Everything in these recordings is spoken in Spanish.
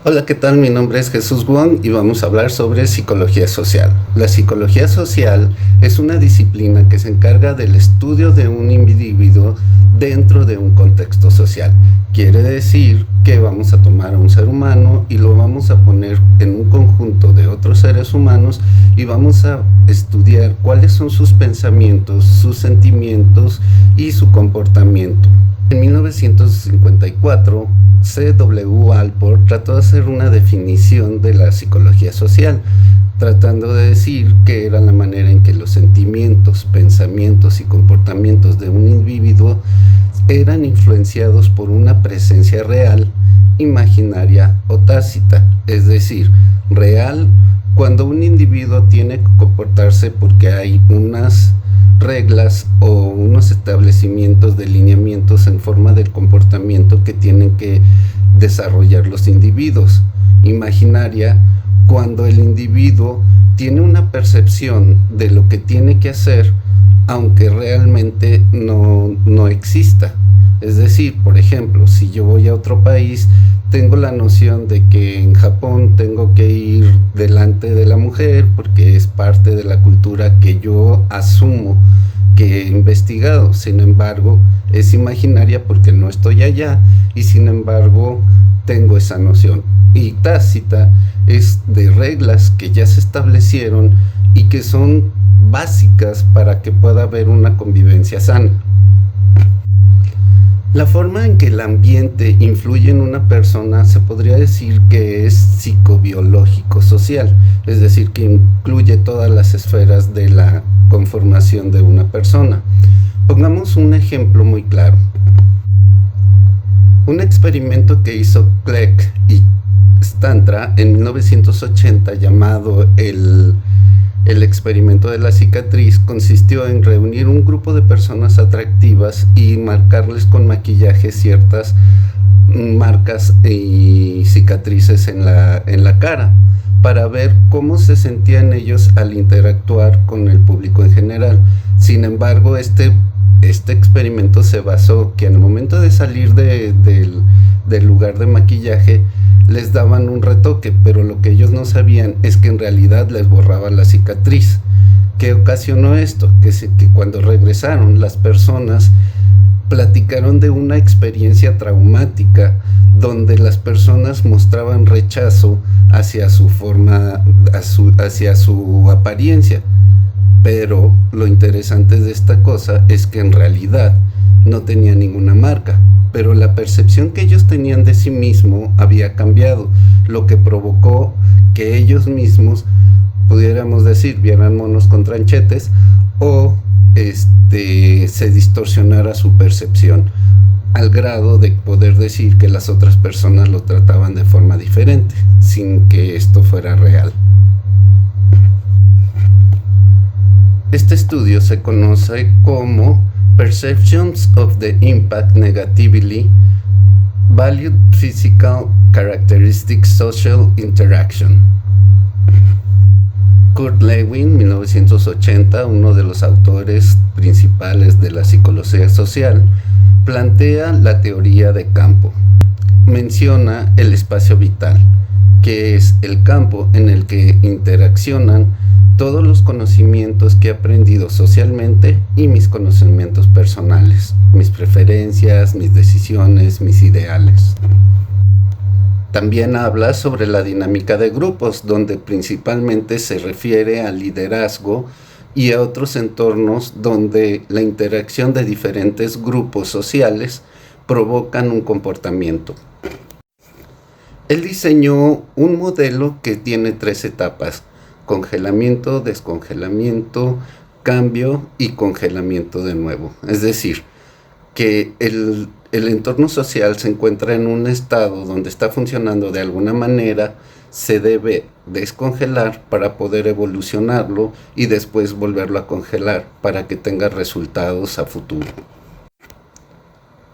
Hola, ¿qué tal? Mi nombre es Jesús Wong y vamos a hablar sobre psicología social. La psicología social es una disciplina que se encarga del estudio de un individuo dentro de un contexto social. Quiere decir que vamos a tomar a un ser humano y lo vamos a poner en un conjunto de otros seres humanos y vamos a estudiar cuáles son sus pensamientos, sus sentimientos y su comportamiento. En 1954, C.W. Alport trató de hacer una definición de la psicología social, tratando de decir que era la manera en que los sentimientos, pensamientos y comportamientos de un individuo eran influenciados por una presencia real, imaginaria o tácita, es decir, real cuando un individuo tiene que comportarse porque hay unas reglas o unos establecimientos de lineamientos en forma del comportamiento que tienen que desarrollar los individuos. Imaginaria cuando el individuo tiene una percepción de lo que tiene que hacer aunque realmente no exista. Es decir, por ejemplo, si yo voy a otro país, tengo la noción de que en Japón tengo que ir delante de la mujer porque es parte de la cultura que yo asumo que he investigado. Sin embargo, es imaginaria porque no estoy allá y sin embargo tengo esa noción. Y tácita es de reglas que ya se establecieron y que son básicas para que pueda haber una convivencia sana. La forma en que el ambiente influye en una persona se podría decir que es psicobiológico-social, es decir, que incluye todas las esferas de la conformación de una persona. Pongamos un ejemplo muy claro. Un experimento que hizo Clegg y Stantra en 1980 llamado el experimento de la cicatriz consistió en reunir un grupo de personas atractivas y marcarles con maquillaje ciertas marcas y cicatrices en la cara para ver cómo se sentían ellos al interactuar con el público en general. Sin embargo, este experimento se basó que al momento de salir del lugar de maquillaje les daban un retoque, pero lo que ellos no sabían es que en realidad les borraban la cicatriz. ¿Qué ocasionó esto? Que cuando regresaron las personas platicaron de una experiencia traumática donde las personas mostraban rechazo hacia su forma, hacia su apariencia. Pero lo interesante de esta cosa es que en realidad no tenía ninguna marca, pero la percepción que ellos tenían de sí mismo había cambiado, lo que provocó que ellos mismos, pudiéramos decir, vieran monos con tranchetes o se distorsionara su percepción al grado de poder decir que las otras personas lo trataban de forma diferente, sin que esto fuera real. Este estudio se conoce como Perceptions of the Impact Negatively Valued Physical Characteristics Social Interaction. Kurt Lewin, 1980, uno de los autores principales de la psicología social, plantea la teoría de campo. Menciona el espacio vital, que es el campo en el que interaccionan todos los conocimientos que he aprendido socialmente y mis conocimientos personales, mis preferencias, mis decisiones, mis ideales. También habla sobre la dinámica de grupos, donde principalmente se refiere al liderazgo y a otros entornos donde la interacción de diferentes grupos sociales provocan un comportamiento. Él diseñó un modelo que tiene 3 etapas: congelamiento, descongelamiento, cambio y congelamiento de nuevo. Es decir, que el entorno social se encuentra en un estado donde está funcionando de alguna manera, se debe descongelar para poder evolucionarlo y después volverlo a congelar para que tenga resultados a futuro.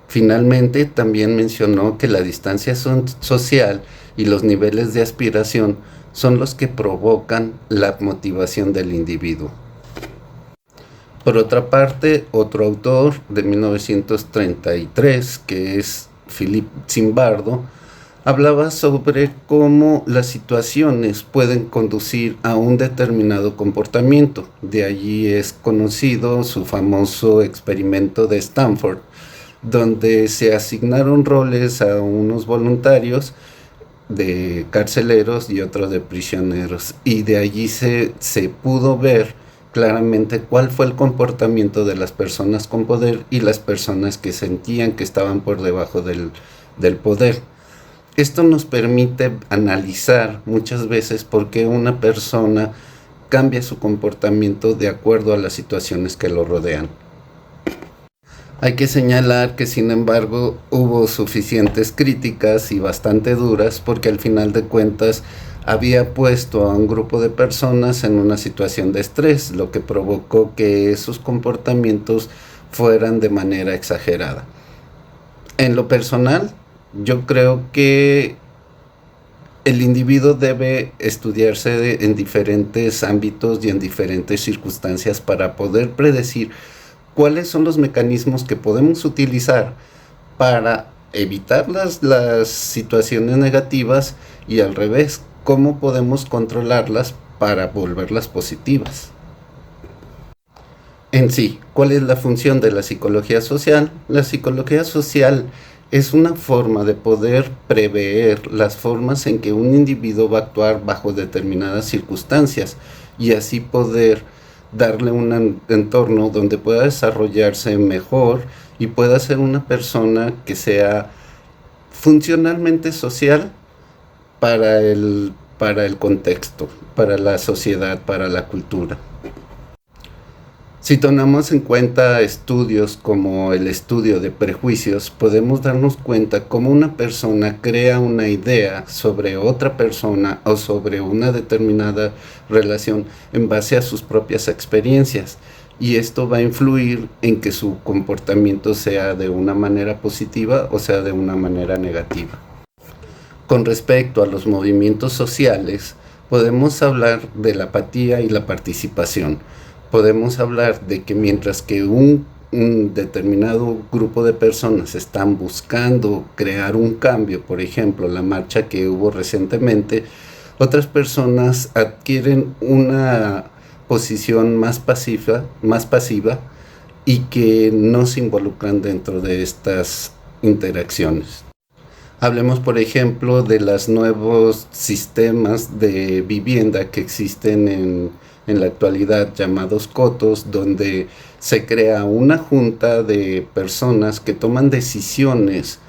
Finalmente, también mencionó que la distancia social y los niveles de aspiración son los que provocan la motivación del individuo. Por otra parte, otro autor de 1933, que es Philip Zimbardo, Hablaba sobre cómo las situaciones pueden conducir a un determinado comportamiento. De allí es conocido su famoso experimento de Stanford, donde se asignaron roles a unos voluntarios de carceleros y otros de prisioneros. Y de allí se pudo ver claramente cuál fue el comportamiento de las personas con poder y las personas que sentían que estaban por debajo del poder. Esto nos permite analizar muchas veces por qué una persona cambia su comportamiento de acuerdo a las situaciones que lo rodean. Hay que señalar que, sin embargo, hubo suficientes críticas y bastante duras porque al final de cuentas había puesto a un grupo de personas en una situación de estrés, lo que provocó que esos comportamientos fueran de manera exagerada. En lo personal, yo creo que el individuo debe estudiarse en diferentes ámbitos y en diferentes circunstancias para poder predecir cuáles son los mecanismos que podemos utilizar para evitar las situaciones negativas y al revés, cómo podemos controlarlas para volverlas positivas. En sí, ¿cuál es la función de la psicología social? La psicología social es una forma de poder prever las formas en que un individuo va a actuar bajo determinadas circunstancias y así poder darle un entorno donde pueda desarrollarse mejor y pueda ser una persona que sea funcionalmente social para el contexto, para la sociedad, para la cultura. Si tomamos en cuenta estudios como el estudio de prejuicios, podemos darnos cuenta cómo una persona crea una idea sobre otra persona o sobre una determinada relación en base a sus propias experiencias. Y esto va a influir en que su comportamiento sea de una manera positiva o sea de una manera negativa. Con respecto a los movimientos sociales, podemos hablar de la apatía y la participación. Podemos hablar de que mientras que un determinado grupo de personas están buscando crear un cambio, por ejemplo, la marcha que hubo recientemente, otras personas adquieren una posición más pasiva y que no se involucran dentro de estas interacciones. Hablemos, por ejemplo, de los nuevos sistemas de vivienda que existen en la actualidad, llamados cotos, donde se crea una junta de personas que toman decisiones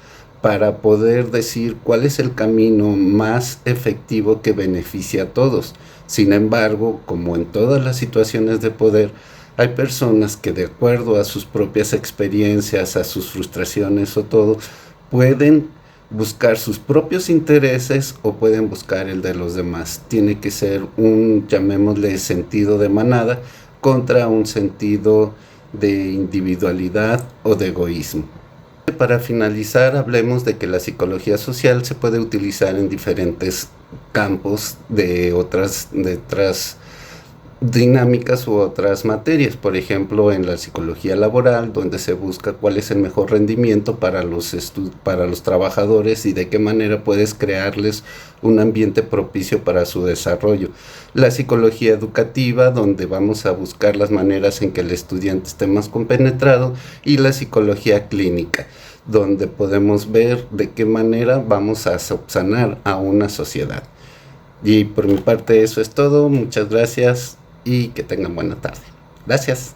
para poder decir cuál es el camino más efectivo que beneficia a todos. Sin embargo, como en todas las situaciones de poder, hay personas que, de acuerdo a sus propias experiencias, a sus frustraciones o todo, pueden buscar sus propios intereses o pueden buscar el de los demás. Tiene que ser llamémosle, sentido de manada contra un sentido de individualidad o de egoísmo. Para finalizar, hablemos de que la psicología social se puede utilizar en diferentes campos de otras dinámicas u otras materias, por ejemplo en la psicología laboral, donde se busca cuál es el mejor rendimiento para los trabajadores y de qué manera puedes crearles un ambiente propicio para su desarrollo. La psicología educativa, donde vamos a buscar las maneras en que el estudiante esté más compenetrado, y la psicología clínica, donde podemos ver de qué manera vamos a subsanar a una sociedad. Y por mi parte eso es todo, muchas gracias y que tengan buena tarde. Gracias.